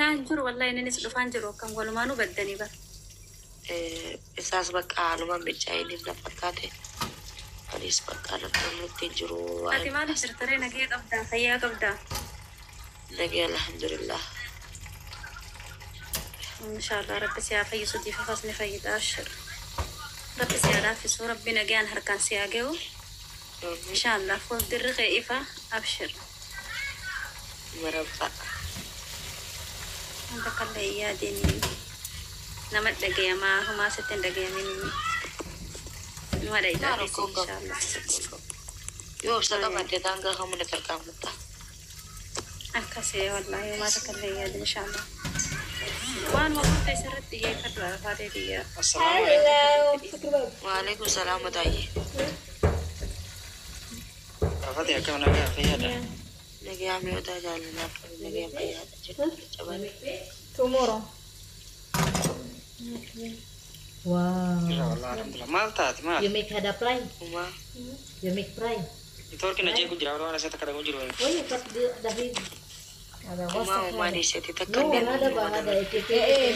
فانجر والله إني نسلو فانجر وكم قالوا ما نبدني بقى إساس بقى أنا ما بتجايني نفكاته أليس بقى أنا تنجرو أنت ما نقدر ترينا كيد أبدا خياك أبدا نجي الحمد لله إن شاء الله رب سيافي صدي في فصل فيد أشر رب سيافي سو ربنا جان هركان سياجو إن شاء الله فوق در خيفة أبشر مربع أنت قال لي يا ديني نمت دقيا ما هما ستين دقيا مني ما دايدا إن شاء الله يو سلام أنت تانغا هم نتركام متى أكاسي والله ما تكلم يا دين إن شاء الله وان وقت يسرت هي كتر هذه دي السلام عليكم وعليكم السلام وداي فاتي كم نجا في هذا نجي عمي ودا جالنا نجي في هذا جبان tomorrow. Wow. والله الحمد لله ما تات ما You make hada fry. وما You make fry. itu orang kena jago jauh orang saya tak ada kunjung. Oh ya pas dari ada وما WhatsApp. دي سيتي No, تكلم ada bah ada itu.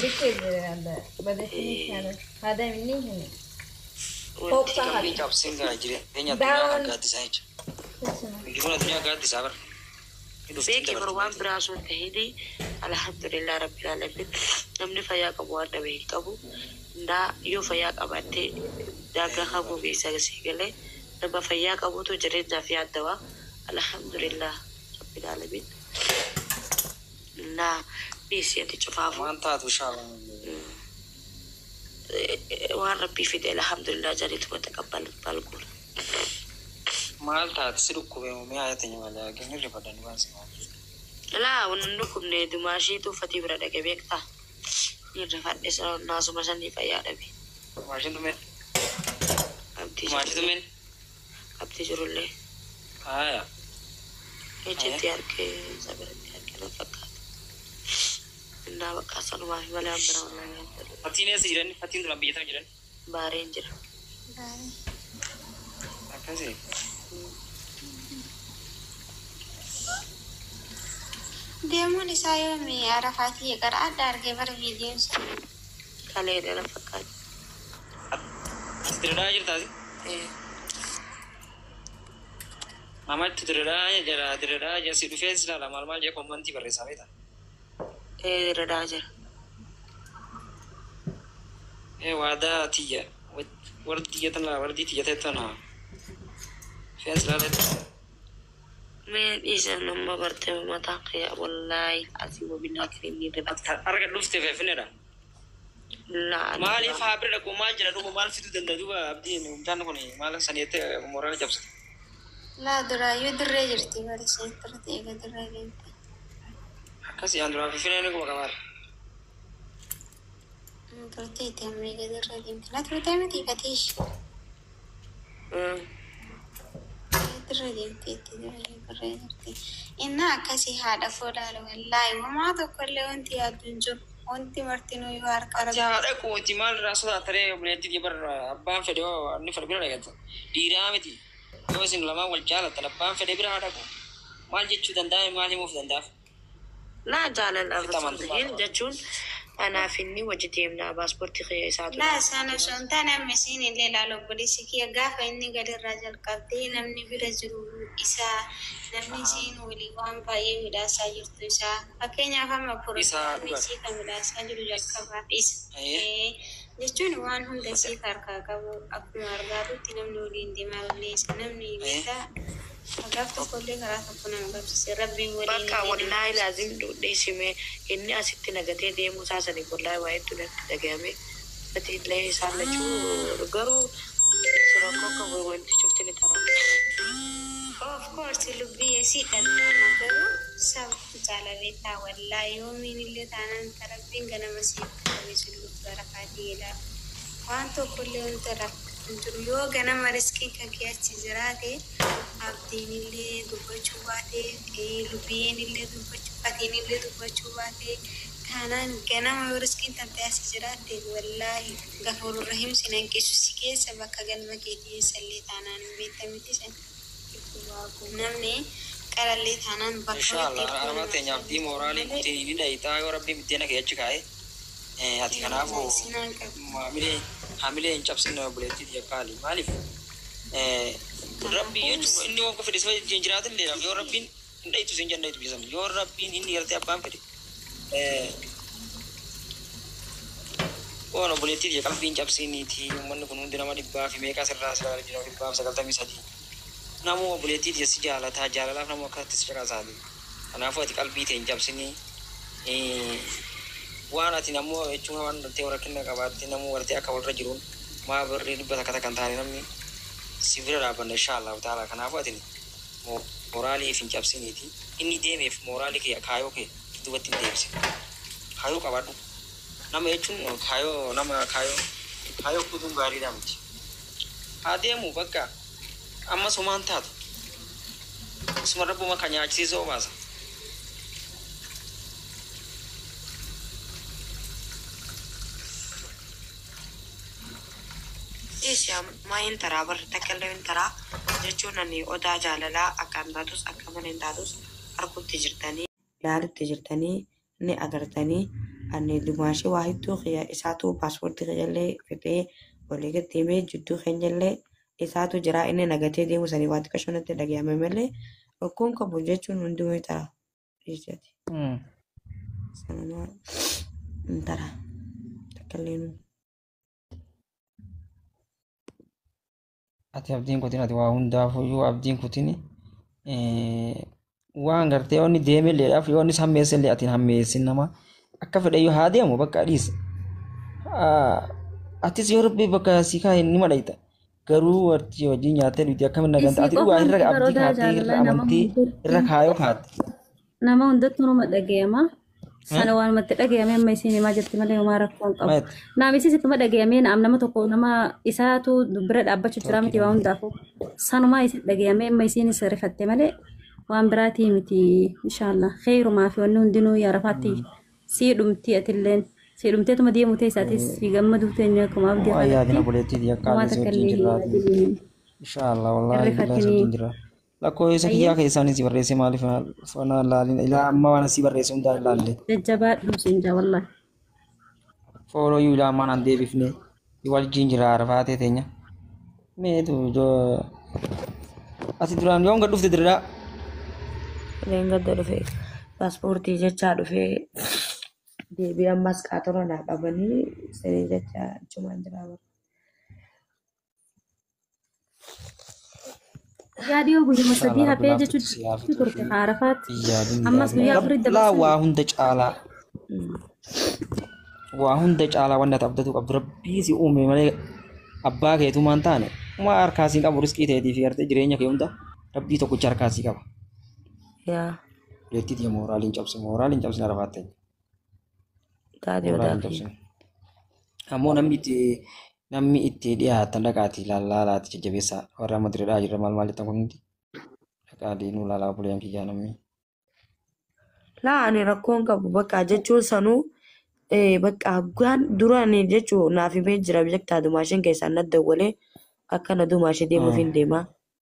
Bikin ada. Pada sini ada. Ada ini. Pop sangat. Kami jawab singgah jadi hanya tuh agak di sana. Gimana tuh agak di sabar. بيكي مروان براسون تهيدي الحمد لله رب العالمين نمني فياك بوانا بيكابو دا يو فياك أباتي دا كخابو بيسا سيغلي نما فياك أبو تو جرين في الدواء الحمد لله رب العالمين نا بيسي أنت شفافو ما تات وشاو. وان ربي فيدي الحمد لله جريت وتقبل بالقول ما تات سلوك كوي مي آياتnya malah gini daripada nuansa. لا ونندكم ندي ماشي تو فتي برada كبيكتا يرفع اسر ناس مسني فيا ربي Masih tuh men. أبتي Masih tuh men. أبتي جرولي Ah ya. إجتيار كي صبر إجتيار كي نفكر إننا بقاسن ما في ولا أمبرا ولا Fatihnya sih jiran, Fatih tuh lambi itu jiran. بارينجر Apa sih? Dia mau saya mi Arafati agar ada harga video كالي أنا فكر Tidak ada aja tadi. Mama itu tidak ada aja si Dufes lah lama-lama aja komentar bersama itu. إيه رداجر Wada tiga, wardi tiga tanah, wardi tiga tanah. Fans lah itu. من إيش لما برت ما تقيا والله عزيز بالله كريم ربط Harga lu Steve Fenera. لا Mali fabre da kuma jira do mal fitu dan dua abdi ni umtan ko ni mal saniyete moral jabs. لا درا يدري جرتي ولا شيء ترتي قدر جرتي Kasi andro Fenera ko kamar. ترتي تمري قدر جرتي لا ترتي ما تيجاتيش قدر جرتي تدري إنها كسي هذا فودا والله وما تقول له أنت يا دنجر أنت مرتينو يوار كارب Jada ko timal rasu da tare buleti di bar abban fede ni farbira daga to. Diramiti. Ko sin lama wal jala talabban fede bira hada ko. Mal jichu dan dai mal mu dan da. لا جال الأفضل جتون أنا فيني وجدي من باسبورتي خي ساعات لا سنة سنتنا مسين اللي لا لو بدي سكيا قافة إني قال الرجال قبضي نمني برجلو إسا نمني سين ولي وان باي ولا ساجر تسا أكيني أفهم Isa أبورو dua. ميسي كملا ساجر جكبا إس Iya. جتون وان هم دسي كاركا كابو أكو أرغابو تنمني ولين دماغ ليس نمني بيتا أقفت كل كراسة كنا نقفت ربي ولين بكا والله لازم ديسمه إني أسيت نجتي دي مساسني والله وايد تنا دقيمة فتيد لي صار لشو رجرو سرقة كوي وين تشوفتني ترى of course لبي يسيت المنظرو سب جالا بيتا والله يومين اللي تانا تربين كنا مسيت ويسلو بركاتي لا وانتو كل يوم ترى انتو كنا مرسكي كيا تجراتي abdiin illee dubbachuu baatee lubbiyeen illee dubbachuu baatee illee dubbachuu baatee kanaan ganama yoo riskiin tantee as jiraatte wallaahi gafuuruu rahim sinan keessu si keessa bakka galma keetii sallee taanaan hin beektamiti san namni masqalallee taanaan bakka Inshallah arama teenyaaf di moraalii kutiin ni dhayitaa yoo rabbiin biddeena kee achi kaa'e ati kanaafuu hamilee hin cabsine obboleettii yakkaali maaliif rabbii jechuun inni waan fedhe isa jiraatan illee yoo rabbiin hin dhayitu sin jannatu bisan yoo rabbiin inni gartee abbaan fedhe waan obboleettii qalbiin cabsiniiti uummanni kun hundi nama dhibbaa fi meeqaa sirraa sirraa jira 93 namu obboleettii si jaalataa jaalalaaf namu akkatti si caqasaati kanaafuu ati qalbii ta'e hin cabsinii waan ati namu jechuun waan ta'e rakkina qabaatti namu wartee akka walirra jiruun maa birrii dhibba takka kan taane namni si bira dhaabanna inshallah ta'ala kanaafuu ati moraalii fi hin cabsiniiti inni deemeef moraalii kee kaayoo kee duubatti hin deebisi kaayoo qabaadhu nama jechuun kaayoo kutuun gaariidha miti haa deemu bakka amma sumaan taatu suma rabbuma kan nyaachisee obaasa Isiam main tara bertakallin tara jechuun ani odaa jaalalaa akkaan taatus akka mana hin taatus harkutti jirtanii laalitti jirtanii ni agartanii ani dimaashii waa hedduu isaatu paaspoortii kiyallee fidee walii gatteemee jidduu keenyallee isaatu jira inni nagatee deemu sanii waan xiqqashonatti dhagayame malee rakkoon qabu jechuun hundumuu tara dhiisati. Sanuma tara takkallinu. ati abdiin kutin ati waa hundaafuyyuu abdiin kutin waan gartee onni deemelleedhaaf yoo innis hammeessellee atiin hammeessin nama akka fedhe yoo haa deemu bakka dhiisa atis yoo rabbii bakka si kaa'e ni madhayta garuu warti wajjin nyaattee dhugdee akkamiin naganta ati dhugaa irra abdii kaatee irra amantii irra kaayoo kaatte. Nama hundattuu nama dhagayama. Sana waan matti dhagayame amma isin himaa jirti malee homaa rakkoon qabu. Naamisi sittuma dhagayame nama tokko nama isaatu bira dhaabbachuu jira miti waa hundaafuu. Sanumaa isin dhagayame amma isin isa rifatte malee waan biraatii miti inshallah. Kheyrumaa fi wanni hundinuu yaa rafaatti sii dhumti atilleen sii dhumteetuma deemuu teessaatis fi gammaduu teenya akkuma abdii Waa yaadina buleettii yakkaa si wajjin jiraatu. Inshallah wallaahi billahi si wajjin jira. Lakkoo isa kiyyaa keessaan si barreesse maaliif fana laalin ilaa amma waan si barreesse hundaa ilaalle. Jajjabaadhu sinja wallahi. Fooloo yoo ilaa manaan deebifne wajjin jira rafaatee teenya. Meetu ati duraan yoo nga dhufte dirraa. Leengadda dhufee paaspoortii jechaa dhufee deebii ammas qaxaroo naa qabanii sanii jecha achumaan jiraama. Yaadiyoo guyyuma sadii hafee jechuun turte haarafaat ammas guyyaa afurii dabarsanii. Waa hunda caalaa wanna abdatu qabdu rabbii si uume malee abbaa keetu maan taane maa harkaasii qabu riskii ta'eetii fi gartee jireenya kee hunda rabbii tokkicha harkaasii qaba. Yaa. Leettii moraaliin cabsina rafaatte. Taatee Ammoo namni itti dhiyaatan dhaqaati laalaati jajjabeessaa warra madireedhaa jirra maal jettan kun hundi dhaqaatii nu laalaa buleen kiyyaa namni. laa ani rakkoon qabu bakka jechuun sanuu bakka haggaan duraan jechuun naaf himee jira bijaktaa dumaashin keessaan nadda walee akka na dumaashee deemuuf hin deemaa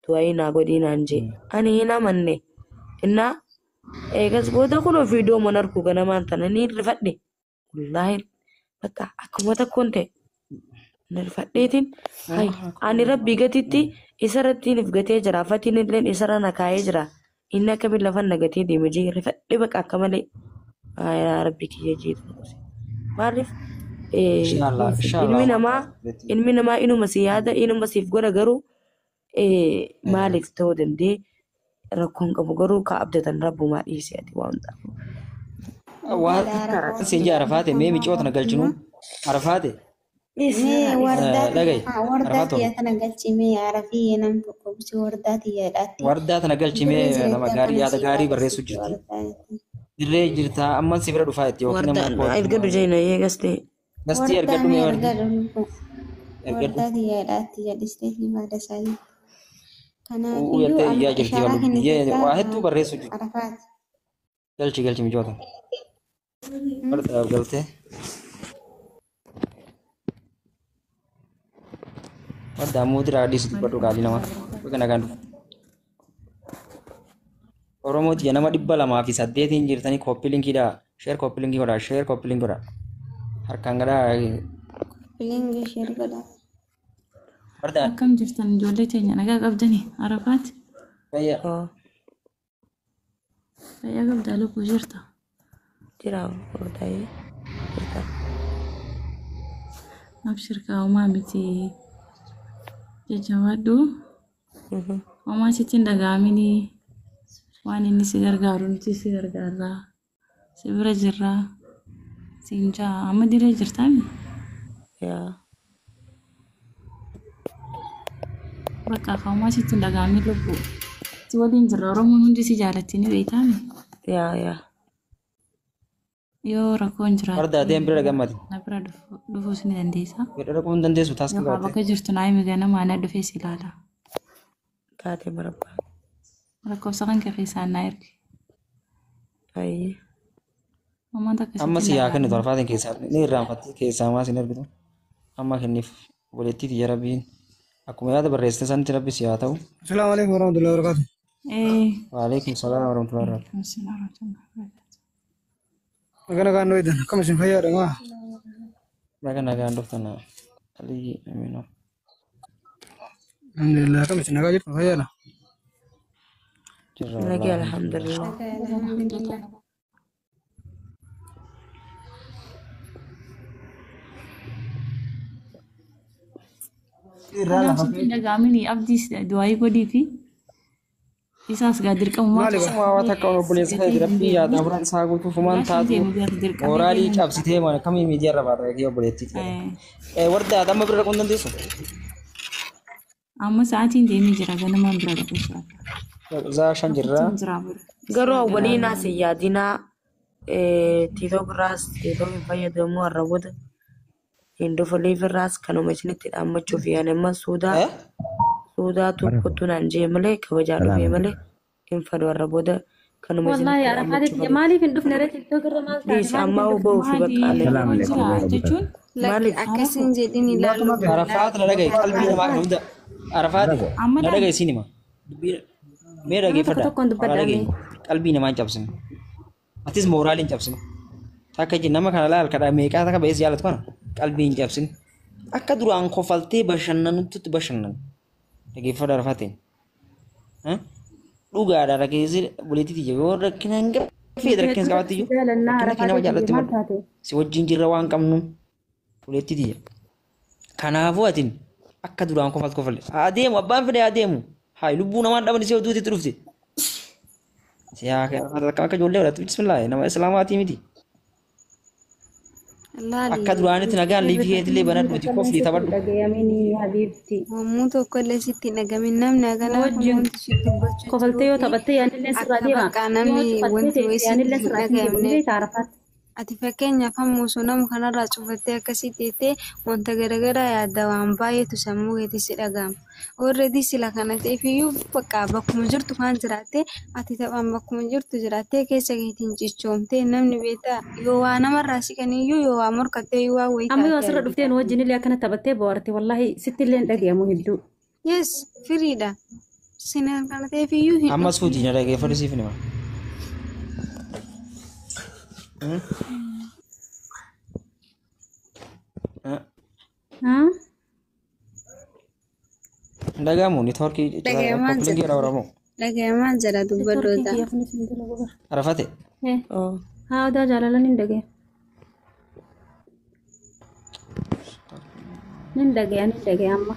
tuwaayii naa godhii naan jee ani hin amanne innaa eegas booda kun ofii dooman arkuu ganamaan tana ni rifadhe wallaahi bakka akkuma takkoon ta'e na rifadheetiin ani rabbii gatitti isarrattiin if gatee jira fatiin illeen isarra na kaayee jira inni akkamiin lafan na gatee deeme jee rifadhe bakka akka malee rabbii kiyya jeetu maaliif ilmi namaa inuma si yaada inuma siif godha garuu maaliif ta'uu dandee rakkoon qabu garuu ka abdatan rabbumaa dhiisee ati waan ta'u. Waan siin jaa arafaate mee micoota na galchinu arafaate. Wardaa tiyya tana galchimee arafii nam tokko bisi wardaa tiyyaadhaatti. Wardaa tana galchimee nama gaarii yaada gaarii barreessu jirti. Dirree jirta amma si bira dhufaa itti yookiin nama ergadhu jeena eegaste. Gastii ergadhu mee wardi. Wardaa tiyyaadhaatti jedhistee himaadha isaanii. Uyattee iyyaa jirti waa hedduu barreessu jirti. Galchi mijoota. Wardaaf galtee. Wardaa muutiraa dhiisu dubbadhu qaalii nama. Bakka nagaan dhufu. Oromooti nama 208 jirtanii koppii linkiidha. Share koppii linkii godha. Share koppii linkii godha. Harkaan gadaa. Bilingi share godha. Bardaan. Akkam jirtan ijoollee teenya nagaa qabdanii Arafaati. Fayyaa. Fayyaa qabdaa lubbuu jirta. Jira ta'ee. Abshir kaumaa miti jajjabaadhu. Homaa sitti hin dhaga'amini. Waan inni si gargaaru nuti si gargaarra. Si bira jirra. Siin jaa amma diree jirtaami. Yaa. Bakka homaa sitti hin dhaga'amin lubbuu. Si waliin jirra Oromoon hundi si jaalatti ni beektaami. Yaa. Yoo rakkoon jiraatu. Bardaa deem bira gammati. Na bira dhufuus ni dandeessa. Bira dhaquu hin dandeessu taas Yoo qabaate. bakka jirtu naa himi ganama ana dhufee si ilaala. Taatee barbaa. Lakkoofsa kan kee keessaan naa ergi. Ayyee. Uummata akkasitti Amma si yaa kennitu alfaatiin keessaa ni irraanfattee keessaa maa sin argitu. Amma kenniif obboleettiiti yaa rabbiin. Akkuma yaada barreessite sanitti rabbi si haa ta'u. Assalamu alaikum warahmatullahi wabarakatuh. Waalaikum salaam warahmatullahi wabarakatuh. Magana kan noidan kami sin fayya danga. Baga nagaan dhuftana. Alii amino. Alhamdulillah kami sin nagaa jirtu fayya na. Lagi alhamdulillah. Sitti dhaga'amini abdiis du'aayii godhii fi isaas gaa dirqamummaa Akkasuma waa takka obboleessa kee rabbii yaada afran isaa guutuuf maan taatu mooraalii cabsitee mana kamii miidiyaa irra baata kee obboleettiiti. Wardaa amma bira dhaquu hin dandeessu. amma sa'aatiin deemee jira ganamaan bira dhaquu jira. Zaa shan jirraa. Garuu waliin as yaadinaa tiitoo biraas tiitoo hin fayyadamu har'a booda hindofolee biraas kanuma isinitti dhaammachuuf yaane amma suudaa tokkotu naan jee malee kabajaa dhufee malee hin fadu har'a booda kanuma Wallahi isinitti Arafaati maaliif hin dhufne reetti iddoo garra maal Please amma huboo fi bakka jechuun maaliif Akkasin jedhin ilaalu. Arafaat na dhagaye qalbii namaa kan hunda. Arafaat na dhagaye sinima. Mee dhageeffadha. Qalbii namaa hin cabsine. Atis mooraalii hin cabsine. Takka je nama kana laal kadhaa meeqaa takka ba'ees jaalatu kana qalbii hin cabsine. Akka duraan kofaltee bashannanutti bashannan. Dhageeffadha Arafaatiin. Dhugaadha rakeessi buleetitti jiru yoo rakkina hin gaffee rakkina qabaatti jiru. Rakkina nama jaallatti malu. Si wajjin jirra waan qabnuun buleetitti jiru. Kanaafuu atiin akka duraan kofaltu kofalle. Adeemu abbaan fedhe adeemu. Hai lubbuu namaan dhaban isee oduutti dhufte. Siyaa akka ijoollee godhatu bismillah nama islaamaatii miti. Akka duraanitti nagaan liifii keetillee banadhu itti koflii taphadhu. dhagayamini habiibti. Wammuu tokko illee sitti dhagamin namni hagana Kofaltee yoo taphattee yaanillee sirraa deema. Bakka namni wanti wayii Yaanillee sitti sirraa dhagamne. deema. Arafaatti. Ati fakkeenyaaf hamma osoo nama kanarraa cufattee akkasii teettee wanta garaagaraa yaadda waan baay'eetu sammuu keetti si dhagahama. Already sila kana ta'eefiyyuu bakka bakkuma jirtu kan jiraatte ati taphaan bakkuma jirtu jiraattee keessa keetiin cichoomtee namni beektaa yoo waa namarraa siqaniyyuu yoo waa morkattee yoo waa wayii Amma yoo asirra dhuftee nu wajjin illee akkana taphattee bohaarte wallahi sitti illee hin dhagayamu hedduu. Yes, firiidha. Sinaan kana ta'eefiyyuu hin Ammas fuutii na dhageeffadhu siif nima. Dhagahamu ni toorkii koppiliin jedha Oromoo. dhagayamaa jira dubbaddoota. Arafate. Haa odaa jaalalan hin dhagaya. Nin dhagaya amma.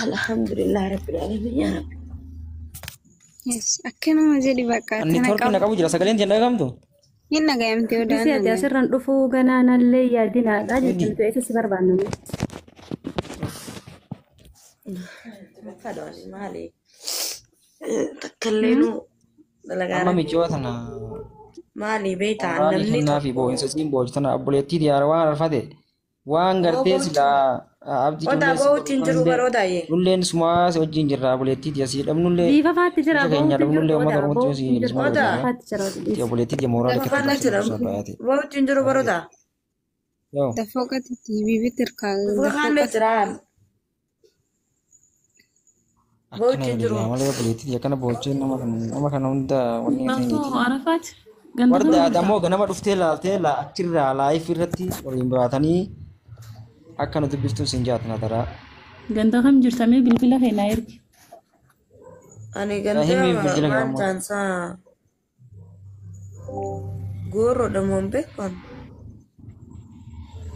alhamdulillah rabbil alamin yaa rabbi. Yes, akkanuma jedhi bakka Inni toorkii na qabu jira sagaleen jeen dhagahamtu. hin dhagayamte odaan Bisi ati asirraan dhufuu ganaanallee yaadinaadha jechuun eessa si barbaannamu. Maali takkallee nu dalagaa Amma michoota na maali beektaa mooraalii namni kennaa fi boo'insa siin boojitana obboleettii diyaara waan arfate waan gartee silaa abdii odaa ba'uutiin jiru baroodaayee. nulleen sumaa si wajjin jirra obboleettii diya si dhabnullee Biifa faatti jira keenya ba'uutti dhabnullee jiru uummata odaa oromootti si ba'uutti suma jiru dhabnullee faatti jira. obboleettii diya mooraalii kennaa Ba'uutiin jiru baroodaa. yoo Dafooqatti bibitti hirkaa Fuulduraan jiraan. Bauchi jiru. Malee poliitii akkana boochee nama kana hunda wanni Laftuu Arafaat ganda warda ammoo ganama dhuftee laaltee achirraa laayif irratti waliin baatanii akka nuti dubbiftuun sin jaatna taraa. ganda kam jirtamee bilbila keenyaa ergi. Ani Rahimii ganda bilbila waan gamoo. taansaa gooroodha moo hin beekan.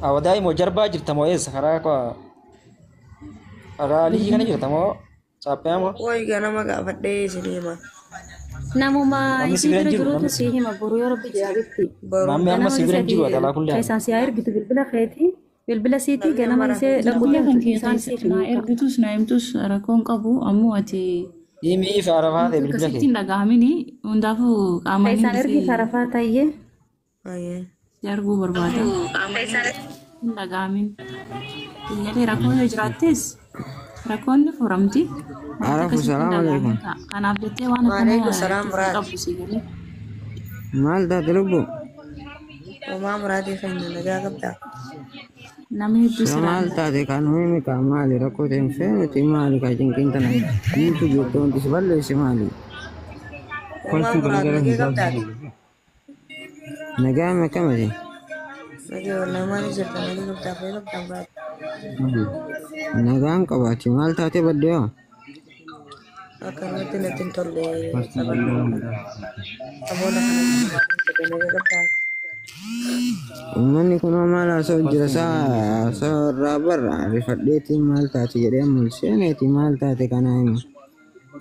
Awwadaa immoo jarbaa jirta moo eessa karaa liyyi kana jirta moo saaphee moo? Wayi ganama gaafadhee isin hima. Namuma Namni isii sibiilaan bira jiru, jiruutu namni si hima boruu yoo rabbi jiraatutti. Namni amma sibiilaan jiru adalaa kullee. Keessaan si haa ergitu bilbila keetii. Bilbila siitii ganama isee dhaquudhaan isaan siif naa ergitus naa himtus rakkoon qabu ammoo ati Himii fi arafaa ta'e bilbila akkasitti kee. hin dhagahamini hundaafuu qaamanii Keessaan ergi karafaa tayyee. Ayyee. si arguu barbaada. Hin dhagahamin. Biyyalee rakkoon yoo jiraattis rakkoon ni furamti. Arafu, salaam alaikum. Kanaaf jettee waan Waalaikum salaam akkanaa Muraad. qabdu si galee. Maal taate lubbu? Homaa muraadii fayyadu nagaa qabdaa. Namni hedduu Maal siraan taate kan himi ka maali rakkoo ta'e hin fe'uuti maali ka cinqiin tana guutuu jettee wanti si balleessi maali? Homaa muraad nagaa qabdaati. Nagaa hime akkamati? Nagaa wallaahi maal jirta nagaa qabdaa fayyadu qabdaa muraad. Nagaan qabaati maal taate baddee hoo? Akkanumatti natti hin tolle saboota kana nagaa qabdaa. Uummanni kun maal haasa'u jira saa irraa barra rifadheetiin maal taate jedhee mul'iseeneeti maal taate kana himi.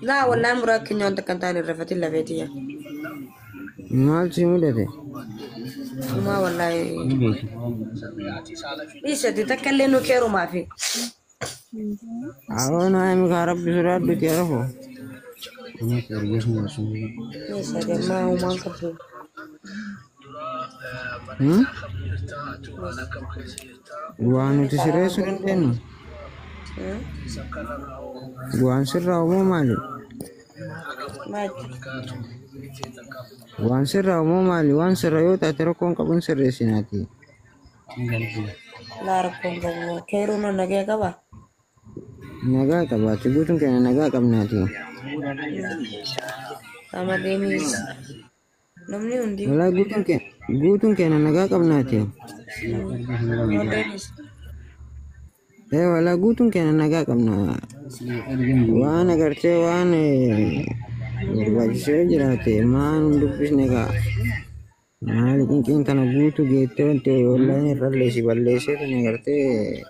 Laa wallaahi muraad keenya wanta kan ta'an irra fatiin lafeetiyya. Maal si mudate? Homaa wallaahi. Dhiisati takka illee nu keerumaa fi. Awoo naa himi kaa rabbi sodaadduuti arafu. Dhiisa deemaa homaan qabdu. Waan nuti sirreessuu dandeenyu? Waan sirraa uumuu maali? Waan sirraa uumuu maali? Waan sirra yoo taate rakkoon qabuun sirreessinaati. Laa rakkoon qabu keeruun nagaa qabaa. Nagaa qabaati guutuun keenya nagaa qabnaati. Sama deemis. Namni hundi. Walaa guutuun keenya nagaa qabnaati. Deemis. Walaa guutuun keenya nagaa qabna. Waan agartee waan barbaachisee jiraate maan dubbisne gaa. Maali qinqiin kana guutuu geettee wanti wallaahi irrallee si balleessee tuni agartee.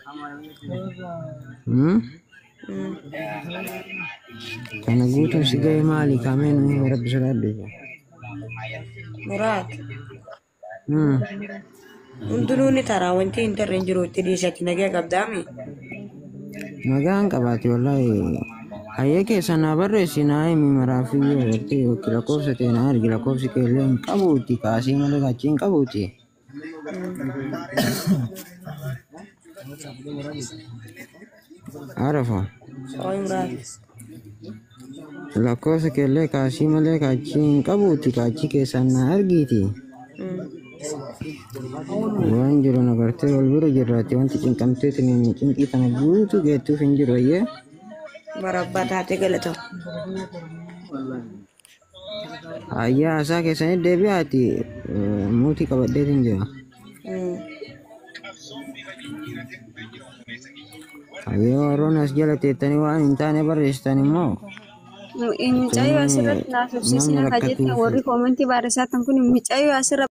Kana guutuun si ga'e maali kaamee namni rabbi sodaadde. Muraad. Hundinuu ni taraa wanti hin tarre hin jiru itti dhiisatti nagaa qabdaami. Nagaan qabaati wallaahi. Hayyee keessa naa barreessi naa himi maraafiyyoo agartee yookiin lakkoofsa ta'e naa argi lakkoofsi keellee hin qabuuti kaasii malee kaachii hin qabuuti. Arafa. Ooyi muraad. Lakkoofsa keellee kaasii malee kaachii hin qabuuti kaachii keessaan naa argiiti. Waan jiru agartee wal bira jirraati wanti cinqamteetiin cinqii tana guutuu geettuuf hin jiru ayyee. Marabbaa taatee galata. Ayyaa haasaa keessanii deebi'aati muutii qabadheetiin jira. Ayyee warroon as jala teettanii waan hin taane barreessitan immoo. Mucayyoo asirratti naaf ibsiisina kan jette warri koomentii barreessatan kun mucayyoo asirra